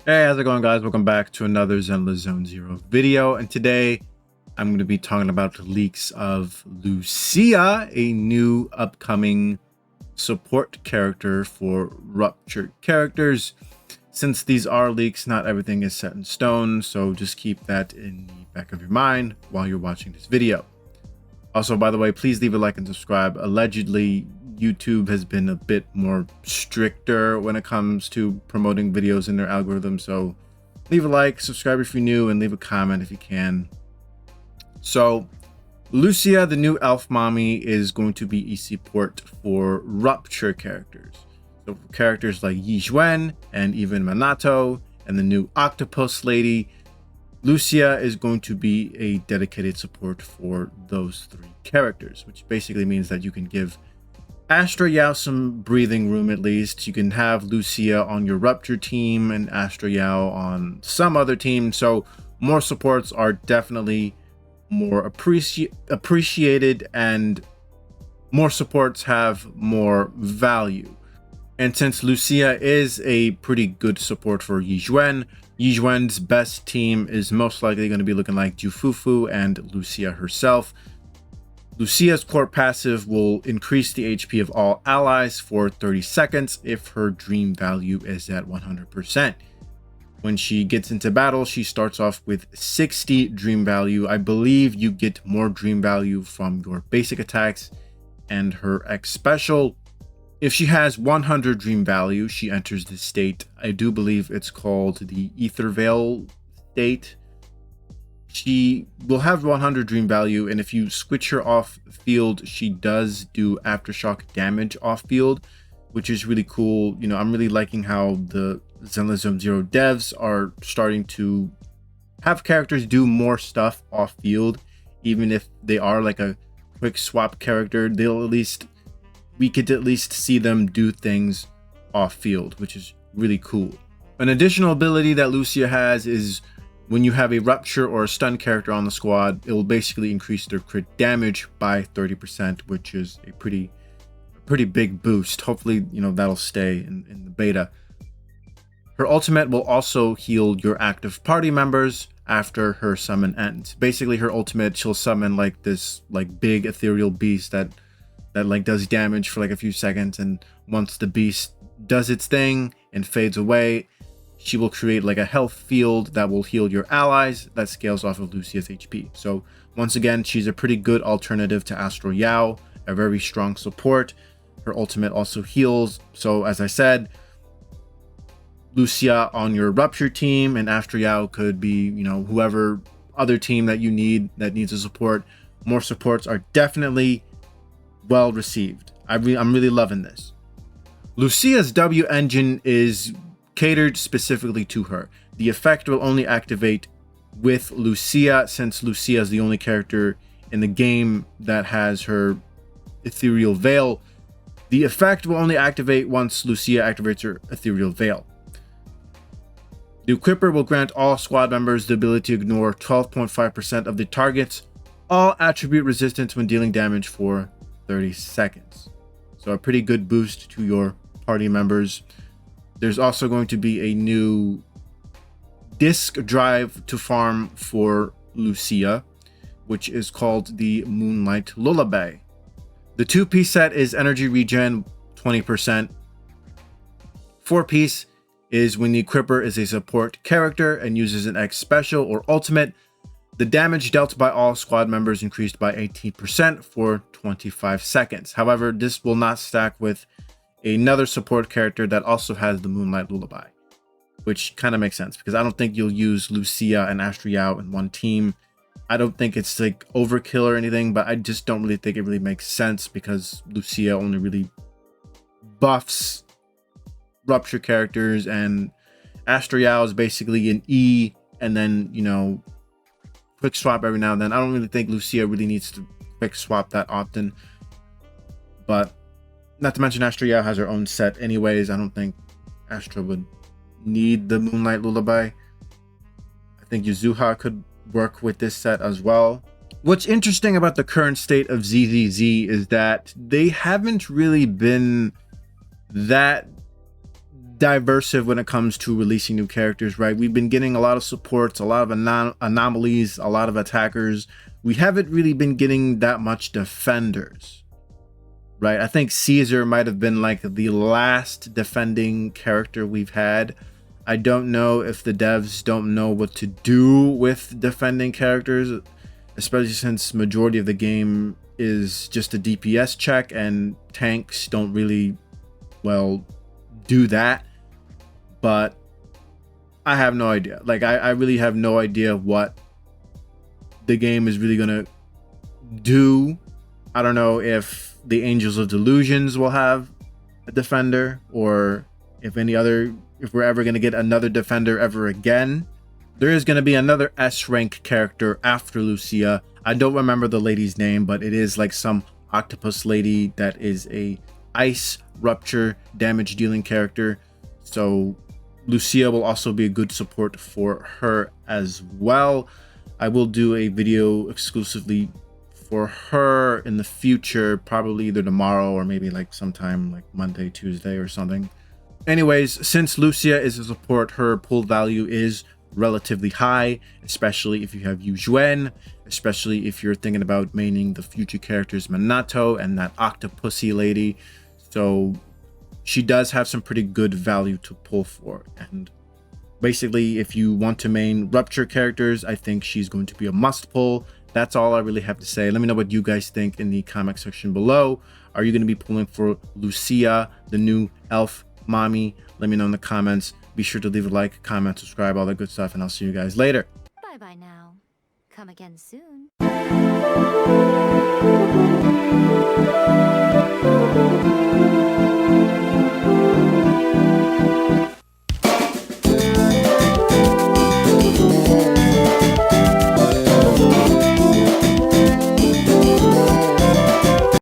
Hey, how's it going, guys? Welcome back to another Zenless Zone Zero video. And today I'm going to be talking about the leaks of Lucia, a new upcoming support character for Rupture characters. Since these are leaks, not everything is set in stone, so just keep that in the back of your mind while you're watching this video. Also, by the way, please leave a like and subscribe. Allegedly, YouTube has been a bit more stricter when it comes to promoting videos in their algorithm, so leave a like, subscribe if you're new, and leave a comment if you can. So Lucia, the new elf mommy, is going to be a support for Rupture characters. So for characters like Yizhuan and even Minato and the new octopus lady, Lucia is going to be a dedicated support for those three characters, which basically means that you can give Astra Yao some breathing room. At least you can have Lucia on your Rupture team and Astra Yao on some other team, so more supports are definitely more appreciated, and more supports have more value. And since Lucia is a pretty good support for Yizhuan, Yizhuan's best team is most likely going to be looking like Jufufu and Lucia herself. Lucia's core passive will increase the HP of all allies for 30 seconds if her dream value is at 100%. When she gets into battle, she starts off with 60 dream value. I believe you get more dream value from your basic attacks and her X special. If she has 100 dream value, she enters this state. I do believe it's called the Ether Veil state. She will have 100 dream value, and if you switch her off field, she does do aftershock damage off field, which is really cool. You know, I'm really liking how the Zenless Zone Zero devs are starting to have characters do more stuff off field, even if they are like a quick swap character. We could at least see them do things off field, which is really cool. An additional ability that Lucia has is when you have a Rupture or a stun character on the squad, it will basically increase their crit damage by 30%, which is a pretty big boost. Hopefully, you know, that'll stay in the beta. Her ultimate will also heal your active party members after her summon ends. Basically, her ultimate, she'll summon like this big ethereal beast that like does damage for like a few seconds, and once the beast does its thing and fades away, she will create like a health field that will heal your allies that scales off of Lucia's HP. So once again, she's a pretty good alternative to Astra Yao, a very strong support. Her ultimate also heals. So as I said, Lucia on your Rupture team, and Astra Yao could be, you know, whoever other team that you need that needs a support. More supports are definitely well received. I'm really loving this. Lucia's W engine is catered specifically to her. The effect will only activate with Lucia, since Lucia is the only character in the game that has her ethereal veil. The effect will only activate once Lucia activates her ethereal veil. The equipper will grant all squad members the ability to ignore 12.5% of the target's all attribute resistance when dealing damage for 30 seconds. So a pretty good boost to your party members. There's also going to be a new disk drive to farm for Lucia, which is called the Moonlight Lullaby. The 2-piece set is energy regen 20%. 4-piece is when the equipper is a support character and uses an X special or ultimate. The damage dealt by all squad members increased by 18% for 25 seconds. However, this will not stack with another support character that also has the Moonlight Lullaby, which kind of makes sense because I don't think you'll use Lucia and Astra Yao in one team. I don't think it's like overkill or anything, but I just don't really think it really makes sense because Lucia only really buffs Rupture characters, and Astra Yao is basically an E, and then, you know, quick swap every now and then. I don't really think Lucia really needs to quick swap that often, but not to mention Astra Yao has her own set anyways. I don't think Astra would need the Moonlight Lullaby. I think Yuzuha could work with this set as well. What's interesting about the current state of ZZZ is that they haven't really been that diversive when it comes to releasing new characters, right? We've been getting a lot of supports, a lot of anomalies, a lot of attackers. We haven't really been getting that much defenders, right? I think Caesar might have been like the last defending character we've had. I don't know if the devs don't know what to do with defending characters, especially since majority of the game is just a DPS check and tanks don't really, well, do that. But I have no idea. Like, I really have no idea what the game is really gonna do. I don't know if the Angels of Delusions will have a defender, or if we're ever gonna get another defender ever again. There is gonna be another S rank character after Lucia. I don't remember the lady's name, but it is like some octopus lady that is a ice rupture damage dealing character. So Lucia will also be a good support for her as well. I will do a video exclusively for her in the future, probably either tomorrow or maybe like sometime like Monday, Tuesday or something. Anyways, since Lucia is a support, her pull value is relatively high, especially if you have Yu Zhuan, especially if you're thinking about maining the future characters Minato and that octopusy lady. So she does have some pretty good value to pull for. And basically, if you want to main Rupture characters, I think she's going to be a must pull. That's all I really have to say. Let me know what you guys think in the comment section below. Are you going to be pulling for Lucia, the new elf mommy? Let me know in the comments. Be sure to leave a like, comment, subscribe, all that good stuff, and I'll see you guys later. Bye bye now. Come again soon.